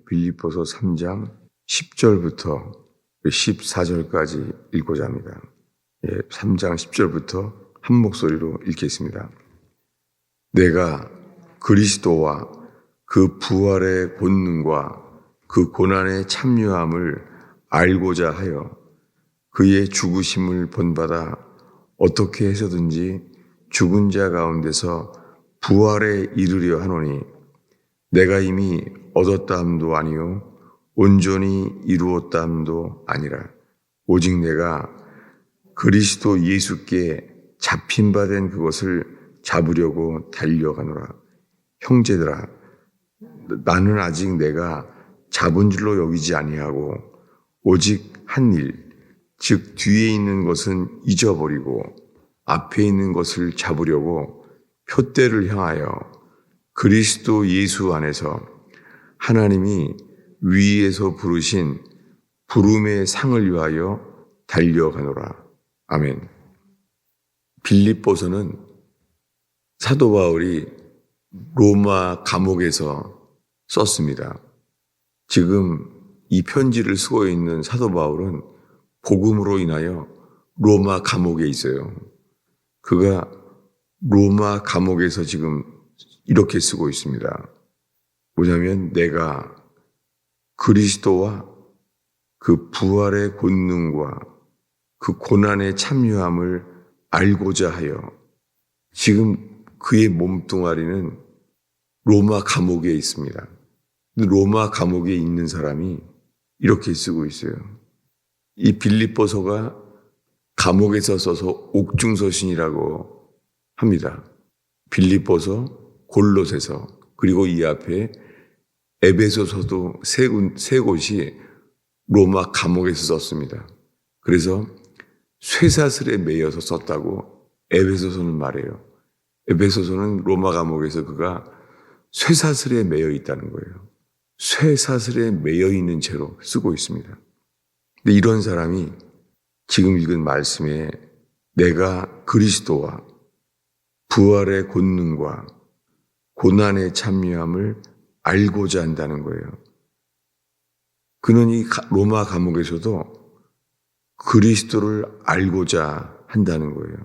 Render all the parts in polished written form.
빌립보서 3장 10절부터 14절까지 읽고자 합니다. 3장 10절부터 한 목소리로 읽겠습니다. 내가 그리스도와 그 부활의 본능과 그 고난의 참여함을 알고자 하여 그의 죽으심을 본받아 어떻게 해서든지 죽은 자 가운데서 부활에 이르려 하노니 내가 이미 얻었다함도 아니요 온전히 이루었다함도 아니라 오직 내가 그리스도 예수께 잡힌 바 된 그것을 잡으려고 달려가노라. 형제들아, 나는 아직 내가 잡은 줄로 여기지 아니하고 오직 한 일, 즉 뒤에 있는 것은 잊어버리고 앞에 있는 것을 잡으려고 표대를 향하여 그리스도 예수 안에서 하나님이 위에서 부르신 부름의 상을 위하여 달려가노라. 아멘. 빌립보서는 사도 바울이 로마 감옥에서 썼습니다. 지금 이 편지를 쓰고 있는 사도 바울은 복음으로 인하여 로마 감옥에 있어요. 그가 로마 감옥에서 지금 이렇게 쓰고 있습니다. 뭐냐면 내가 그리스도와 그 부활의 본능과 그 고난의 참여함을 알고자 하여 지금 그의 몸뚱아리는 로마 감옥에 있습니다. 로마 감옥에 있는 사람이 이렇게 쓰고 있어요. 이 빌립보서가 감옥에서 써서 옥중서신이라고 합니다. 빌립보서, 골로새서, 그리고 이 앞에 에베소서도 세 곳이 로마 감옥에서 썼습니다. 그래서 쇠사슬에 매여서 썼다고 에베소서는 말해요. 에베소서는 로마 감옥에서 그가 쇠사슬에 매여 있다는 거예요. 쇠사슬에 매여 있는 채로 쓰고 있습니다. 근데 이런 사람이 지금 읽은 말씀에 내가 그리스도와 부활의 본능과 고난의 참여함을 알고자 한다는 거예요. 그는 이 로마 감옥에서도 그리스도를 알고자 한다는 거예요.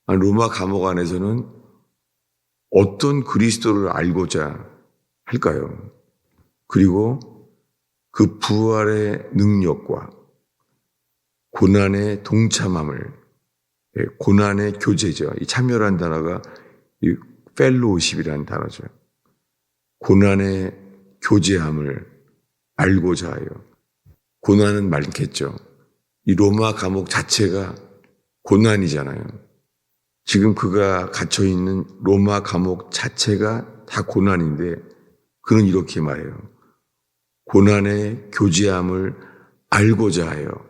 로마 감옥 안에서는 어떤 그리스도를 알고자 할까요? 그리고 그 부활의 능력과 고난의 동참함을, 고난의 교제죠. 이 참여라는 단어가 이 펠로우십이라는 단어죠. 고난의 교제함을 알고자 하여. 고난은 많겠죠. 이 로마 감옥 자체가 고난이잖아요. 지금 그가 갇혀있는 로마 감옥 자체가 다 고난인데 그는 이렇게 말해요. 고난의 교제함을 알고자 하여.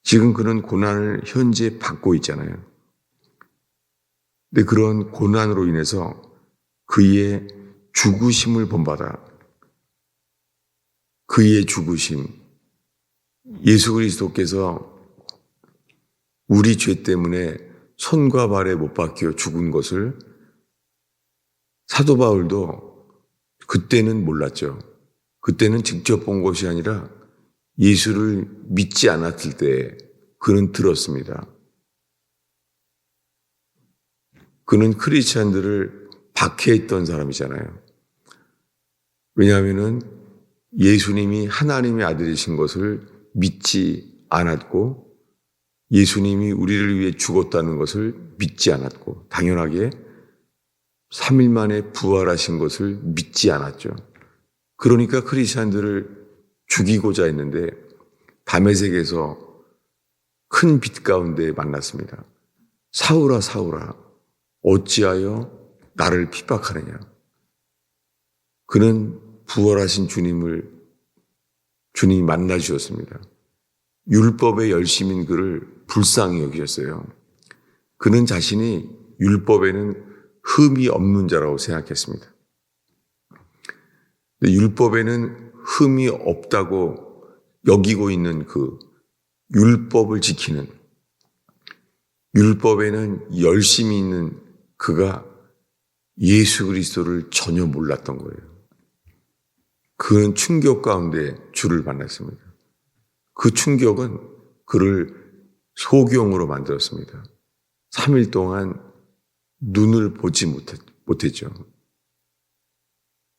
지금 그는 고난을 현재 받고 있잖아요. 근데 그런 고난으로 인해서 그의 죽으심을 본받아. 그의 죽으심. 예수 그리스도께서 우리 죄 때문에 손과 발에 못 박혀 죽은 것을 사도 바울도 그때는 몰랐죠. 그때는 직접 본 것이 아니라 예수를 믿지 않았을 때 그는 들었습니다. 그는 크리스찬들을 박해했던 사람이잖아요. 왜냐하면은 예수님이 하나님의 아들이신 것을 믿지 않았고 예수님이 우리를 위해 죽었다는 것을 믿지 않았고 당연하게 3일 만에 부활하신 것을 믿지 않았죠. 그러니까 크리스찬들을 죽이고자 했는데 다메섹에서 큰 빛 가운데 만났습니다. 사울아 사울아 어찌하여 나를 핍박하느냐. 그는 부활하신 주님이 만나 주셨습니다. 율법의 열심인 그를 불쌍히 여기셨어요. 그는 자신이 율법에는 흠이 없는 자라고 생각했습니다. 근데 율법에는 흠이 없다고 여기고 있는 그 율법을 지키는, 율법에는 열심히 있는 그가 예수 그리스도를 전혀 몰랐던 거예요. 그는 충격 가운데 주를 만났습니다. 그 충격은 그를 소경으로 만들었습니다. 3일 동안 눈을 보지 못했죠.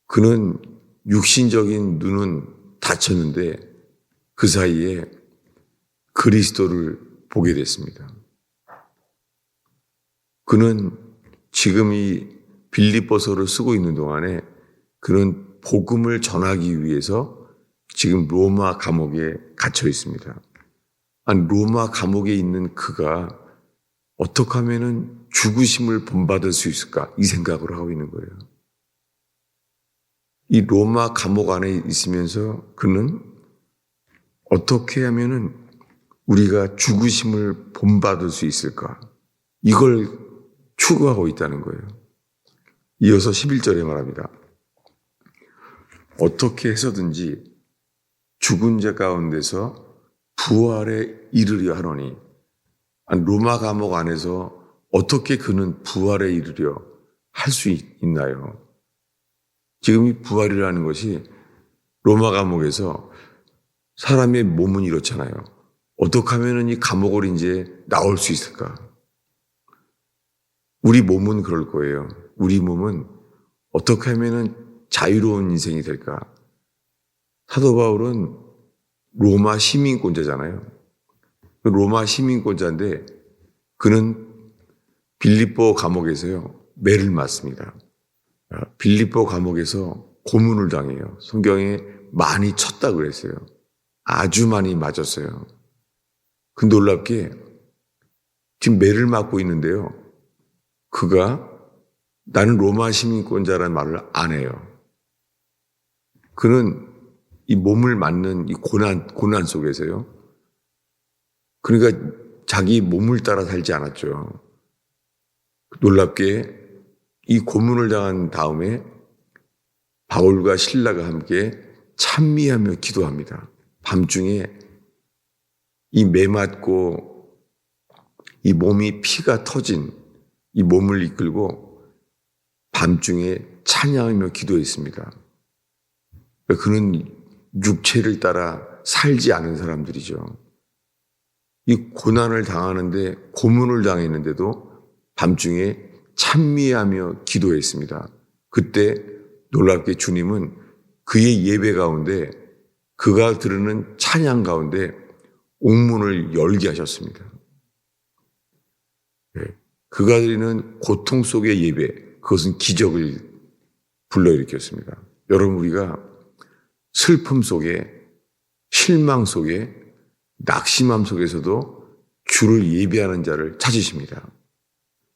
그는 육신적인 눈은 닫혔는데 그 사이에 그리스도를 보게 됐습니다. 그는 지금 이 빌립보서를 쓰고 있는 동안에 그는 복음을 전하기 위해서 지금 로마 감옥에 갇혀 있습니다. 로마 감옥에 있는 그가 어떻게 하면은 죽으심을 본받을 수 있을까? 이 생각을 하고 있는 거예요. 이 로마 감옥 안에 있으면서 그는 어떻게 하면은 우리가 죽으심을 본받을 수 있을까? 이걸 추구하고 있다는 거예요. 이어서 11절에 말합니다. 어떻게 해서든지 죽은 자 가운데서 부활에 이르려 하노니, 로마 감옥 안에서 어떻게 그는 부활에 이르려 할 수 있나요? 지금 이 부활이라는 것이 로마 감옥에서 사람의 몸은 이렇잖아요. 어떻게 하면 이 감옥을 이제 나올 수 있을까? 우리 몸은 그럴 거예요. 우리 몸은 어떻게 하면 자유로운 인생이 될까? 사도 바울은 로마 시민권자잖아요. 로마 시민권자인데 그는 빌립보 감옥에서요, 매를 맞습니다. 빌립보 감옥에서 고문을 당해요. 성경에 많이 쳤다고 그랬어요. 아주 많이 맞았어요. 그 놀랍게 지금 매를 맞고 있는데요. 그가 나는 로마 시민권자라는 말을 안 해요. 그는 이 몸을 맞는 이 고난 속에서요. 그러니까 자기 몸을 따라 살지 않았죠. 놀랍게 이 고문을 당한 다음에 바울과 실라가 함께 찬미하며 기도합니다. 밤중에 이 매맞고 이 몸이 피가 터진 이 몸을 이끌고 밤중에 찬양하며 기도했습니다. 그는 육체를 따라 살지 않은 사람들이죠. 이 고난을 당하는데 고문을 당했는데도 밤중에 찬미하며 기도했습니다. 그때 놀랍게 주님은 그의 예배 가운데 그가 들으는 찬양 가운데 옥문을 열게 하셨습니다. 그가 드리는 고통 속의 예배, 그것은 기적을 불러일으켰습니다. 여러분, 우리가 슬픔 속에, 실망 속에, 낙심함 속에서도 주를 예배하는 자를 찾으십니다.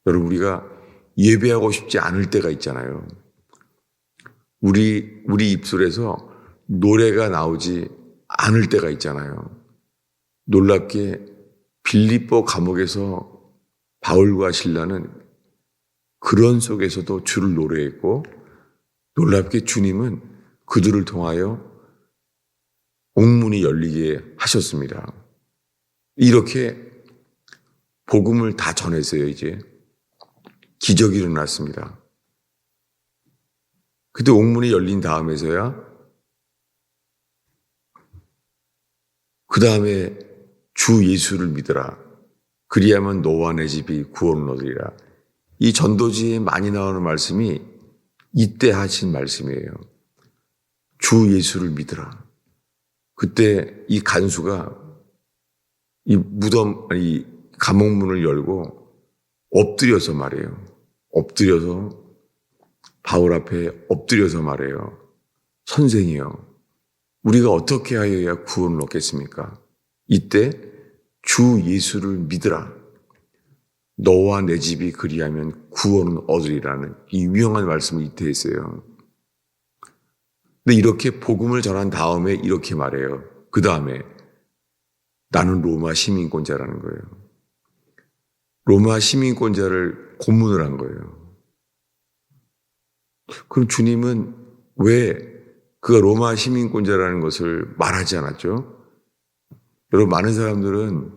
여러분, 우리가 예배하고 싶지 않을 때가 있잖아요. 우리 입술에서 노래가 나오지 않을 때가 있잖아요. 놀랍게 빌립보 감옥에서 바울과 실라는 그런 속에서도 주를 노래했고, 놀랍게 주님은 그들을 통하여 옥문이 열리게 하셨습니다. 이렇게 복음을 다 전했어요. 이제 기적이 일어났습니다. 그때 옥문이 열린 다음에서야 그 다음에 주 예수를 믿으라. 그리하면 너와 내 집이 구원을 얻으리라. 이 전도지에 많이 나오는 말씀이 이때 하신 말씀이에요. 주 예수를 믿으라. 그때 이 간수가 이 감옥문을 열고 엎드려서 말해요. 엎드려서 바울 앞에 엎드려서 말해요. 선생이요, 우리가 어떻게 하여야 구원을 얻겠습니까? 이때 주 예수를 믿으라. 너와 내 집이 그리하면 구원을 얻으리라는 이 유명한 말씀을 이때 했어요. 근데 이렇게 복음을 전한 다음에 이렇게 말해요. 그 다음에 나는 로마 시민권자라는 거예요. 로마 시민권자를 고문을 한 거예요. 그럼 주님은 왜 그가 로마 시민권자라는 것을 말하지 않았죠? 여러분, 많은 사람들은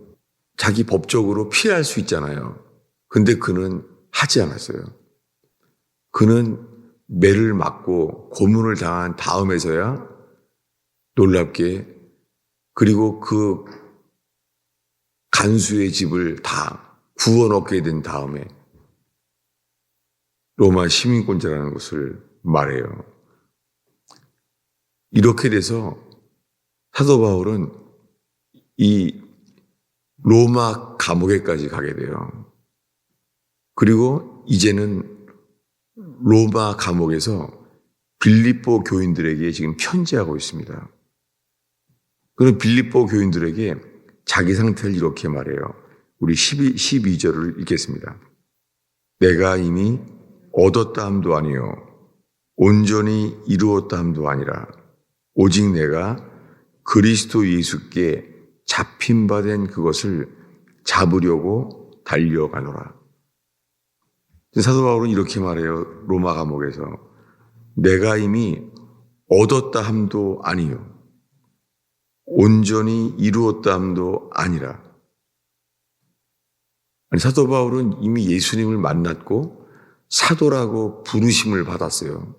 자기 법적으로 피할 수 있잖아요. 근데 그는 하지 않았어요. 그는 매를 맞고 고문을 당한 다음에서야 놀랍게 그리고 그 간수의 집을 다 구워 넣게 된 다음에 로마 시민권자라는 것을 말해요. 이렇게 돼서 사도 바울은 이 로마 감옥에까지 가게 돼요. 그리고 이제는 로마 감옥에서 빌립보 교인들에게 지금 편지하고 있습니다. 그런 빌립보 교인들에게 자기 상태를 이렇게 말해요. 우리 12절을 읽겠습니다. 내가 이미 얻었다 함도 아니요 온전히 이루었다 함도 아니라 오직 내가 그리스도 예수께 잡힌 바 된 그것을 잡으려고 달려가노라. 사도 바울은 이렇게 말해요. 로마 감옥에서 내가 이미 얻었다 함도 아니요 온전히 이루었다 함도 아니라. 아니, 사도 바울은 이미 예수님을 만났고 사도라고 부르심을 받았어요.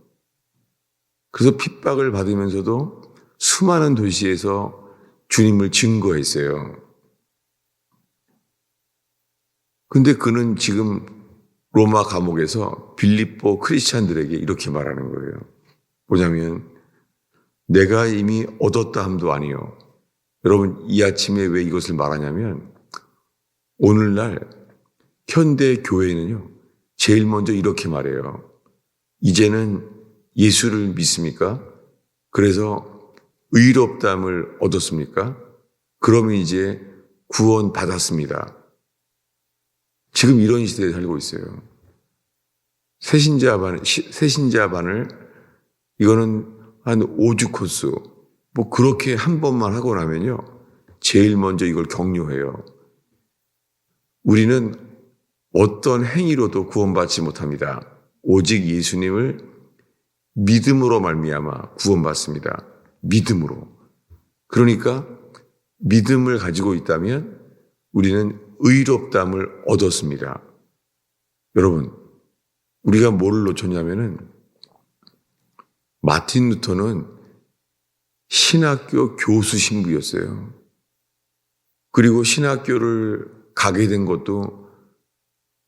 그래서 핍박을 받으면서도 수많은 도시에서 주님을 증거했어요. 근데 그는 지금 로마 감옥에서 빌립보 크리스찬들에게 이렇게 말하는 거예요. 뭐냐면 내가 이미 얻었다 함도 아니요. 여러분 이 아침에 왜 이것을 말하냐면 오늘날 현대 교회는요. 제일 먼저 이렇게 말해요. 이제는 예수를 믿습니까? 그래서 의롭다함을 얻었습니까? 그러면 이제 구원 받았습니다. 지금 이런 시대에 살고 있어요. 새신자 반을 이거는 한 5주 코스 뭐 그렇게 한 번만 하고 나면요. 제일 먼저 이걸 격려해요. 우리는 어떤 행위로도 구원받지 못합니다. 오직 예수님을 믿음으로 말미암아 구원받습니다. 믿음으로. 그러니까 믿음을 가지고 있다면 우리는 의롭다함을 얻었습니다. 여러분, 우리가 뭐를 놓쳤냐면은 마틴 루터는 신학교 교수 신부였어요. 그리고 신학교를 가게 된 것도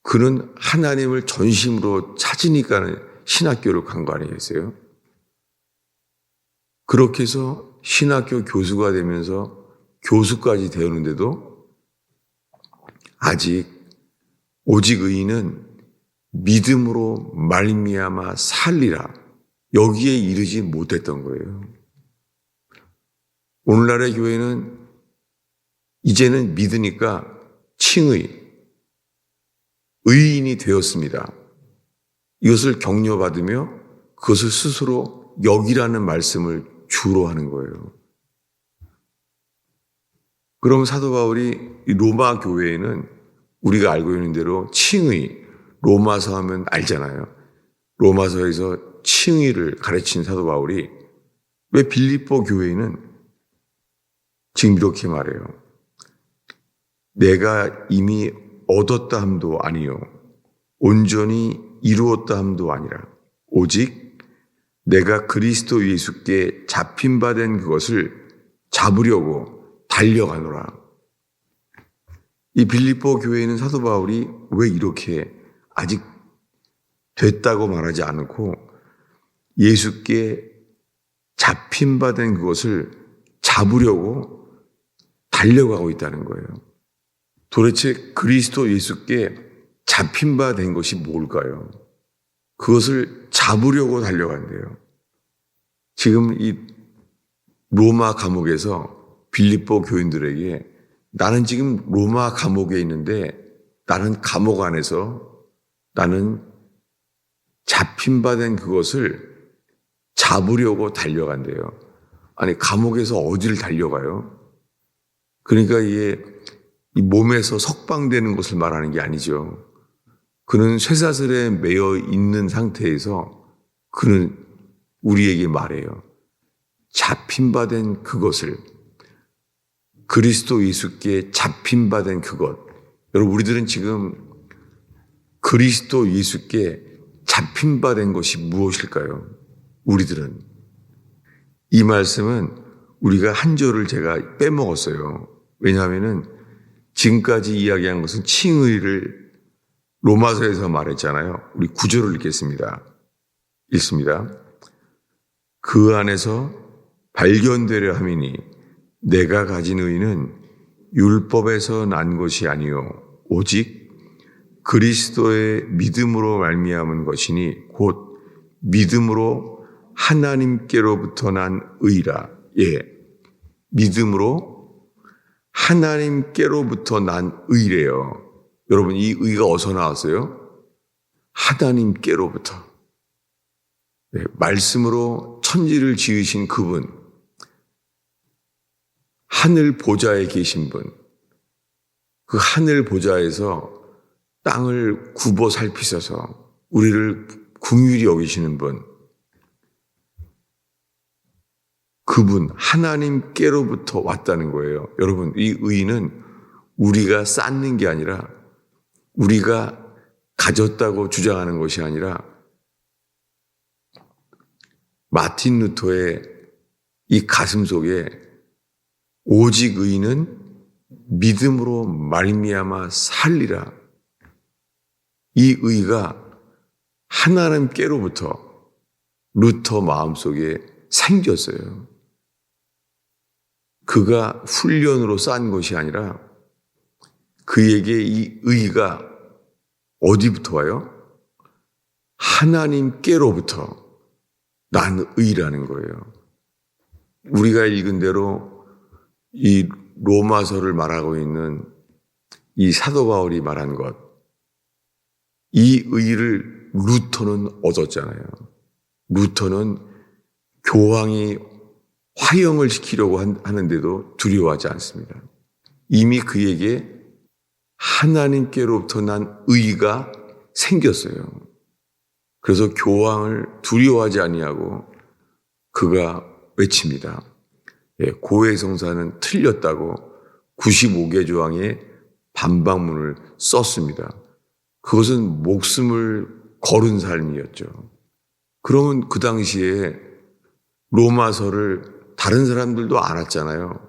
그는 하나님을 전심으로 찾으니까 신학교를 간 거 아니겠어요? 그렇게 해서 신학교 교수가 되면서 교수까지 되었는데도 아직 오직 의인은 믿음으로 말미암아 살리라. 여기에 이르지 못했던 거예요. 오늘날의 교회는 이제는 믿으니까 칭의, 의인이 되었습니다. 이것을 격려받으며 그것을 스스로 여기라는 말씀을 주로 하는 거예요. 그럼 사도 바울이 로마 교회에는 우리가 알고 있는 대로 칭의, 로마서 하면 알잖아요. 로마서에서 칭의를 가르친 사도 바울이 왜 빌립보 교회에는 지금 이렇게 말해요. 내가 이미 얻었다 함도 아니요 온전히 이루었다 함도 아니라 오직 내가 그리스도 예수께 잡힌 바 된 그것을 잡으려고 달려가노라. 이 빌립보 교회에는 사도 바울이 왜 이렇게 아직 됐다고 말하지 않고 예수께 잡힌 바 된 그것을 잡으려고 달려가고 있다는 거예요. 도대체 그리스도 예수께 잡힌 바 된 것이 뭘까요? 그것을 잡으려고 달려간대요. 지금 이 로마 감옥에서 빌립보 교인들에게 나는 지금 로마 감옥에 있는데 나는 감옥 안에서 나는 잡힌 바 된 그것을 잡으려고 달려간대요. 아니 감옥에서 어디를 달려가요? 그러니까 이게 이 몸에서 석방되는 것을 말하는 게 아니죠. 그는 쇠사슬에 매여 있는 상태에서 그는 우리에게 말해요. 잡힌 바 된 그것을 그리스도 예수께 잡힌 바 된 그것. 여러분 우리들은 지금 그리스도 예수께 잡힌 바 된 것이 무엇일까요? 우리들은 이 말씀은 우리가 한 절을 제가 빼먹었어요. 왜냐하면은 지금까지 이야기한 것은 칭의를 로마서에서 말했잖아요. 우리 9절을 읽겠습니다. 읽습니다. 그 안에서 발견되려 함이니 내가 가진 의는 율법에서 난 것이 아니요 오직 그리스도의 믿음으로 말미암은 것이니 곧 믿음으로 하나님께로부터 난 의라. 예, 믿음으로 하나님께로부터 난 의래요. 여러분, 이 의가 어디서 나왔어요? 하나님께로부터. 네, 말씀으로 천지를 지으신 그분, 하늘 보좌에 계신 분, 그 하늘 보좌에서 땅을 굽어 살피셔서 우리를 긍휼히 여기시는 분, 그분 하나님께로부터 왔다는 거예요. 여러분, 이 의는 우리가 쌓는 게 아니라 우리가 가졌다고 주장하는 것이 아니라 마틴 루터의 이 가슴 속에 오직 의는 믿음으로 말미암아 살리라. 이 의가 하나님께로부터 루터 마음속에 생겼어요. 그가 훈련으로 쌓은 것이 아니라 그에게 이 의가 어디부터 와요? 하나님께로부터 난 의라는 거예요. 우리가 읽은 대로 이 로마서를 말하고 있는 이 사도 바울이 말한 것, 이 의를 루터는 얻었잖아요. 루터는 교황이 화형을 시키려고 하는데도 두려워하지 않습니다. 이미 그에게 하나님께로부터 난 의가 생겼어요. 그래서 교황을 두려워하지 아니하고 그가 외칩니다. 예, 고해성사는 틀렸다고 95개 조항의 반박문을 썼습니다. 그것은 목숨을 걸은 삶이었죠. 그러면 그 당시에 로마서를 다른 사람들도 알았잖아요.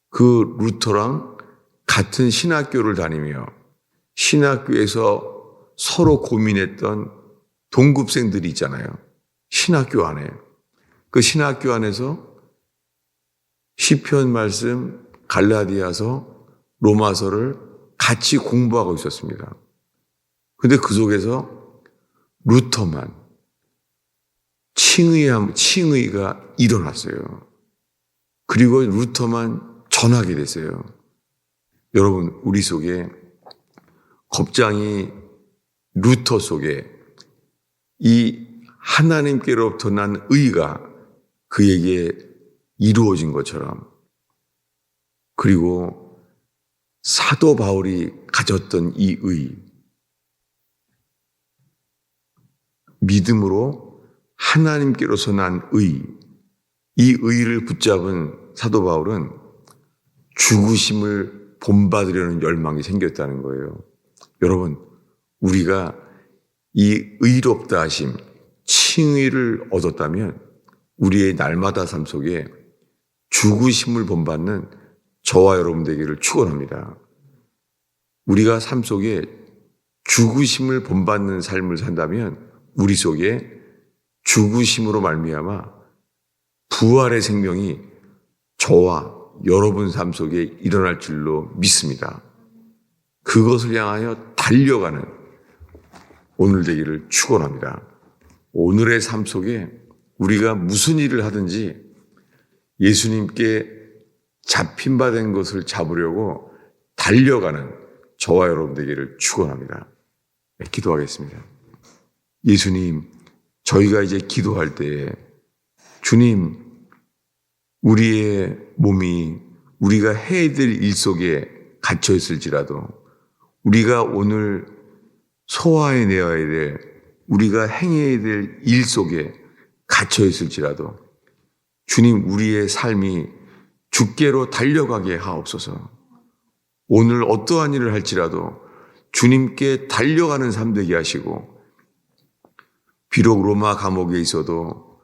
그 루터랑 같은 신학교를 다니며 신학교에서 서로 고민했던 동급생들이 있잖아요. 신학교 안에. 그 신학교 안에서 시편 말씀, 갈라디아서, 로마서를 같이 공부하고 있었습니다. 근데 그 속에서 루터만 칭의가 일어났어요. 그리고 루터만 전하게 됐어요. 여러분, 우리 속에 겁장이 루터 속에 이 하나님께로부터 난 의가 그에게 이루어진 것처럼, 그리고 사도 바울이 가졌던 이 의, 믿음으로 하나님께로서 난 의, 이 의를 붙잡은 사도 바울은 죽으심을 본받으려는 열망이 생겼다는 거예요. 여러분, 우리가 이 의롭다 하심, 칭의를 얻었다면 우리의 날마다 삶 속에 죽으심을 본받는 저와 여러분 되기를 축원합니다. 우리가 삶 속에 죽으심을 본받는 삶을 산다면 우리 속에 죽으심으로 말미암아 부활의 생명이 저와 여러분 삶 속에 일어날 줄로 믿습니다. 그것을 향하여 달려가는 오늘 되기를 축원합니다. 오늘의 삶 속에 우리가 무슨 일을 하든지 예수님께 잡힌 바 된 것을 잡으려고 달려가는 저와 여러분 되기를 축원합니다. 네, 기도하겠습니다. 예수님, 저희가 이제 기도할 때에 주님, 우리의 몸이 우리가 해야 될 일 속에 갇혀 있을지라도 우리가 오늘 소화해내야 될, 우리가 행해야 될 일 속에 갇혀 있을지라도 주님, 우리의 삶이 주께로 달려가게 하옵소서. 오늘 어떠한 일을 할지라도 주님께 달려가는 삶 되게 하시고, 비록 로마 감옥에 있어도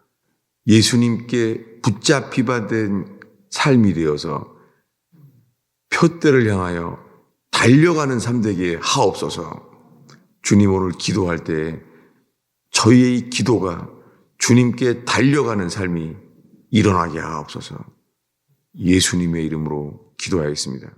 예수님께 붙잡히바 된 삶이 되어서 표대를 향하여 달려가는 삶 되게 하옵소서. 주님, 오늘 기도할 때 저희의 기도가 주님께 달려가는 삶이 일어나게 하옵소서. 예수님의 이름으로 기도하겠습니다.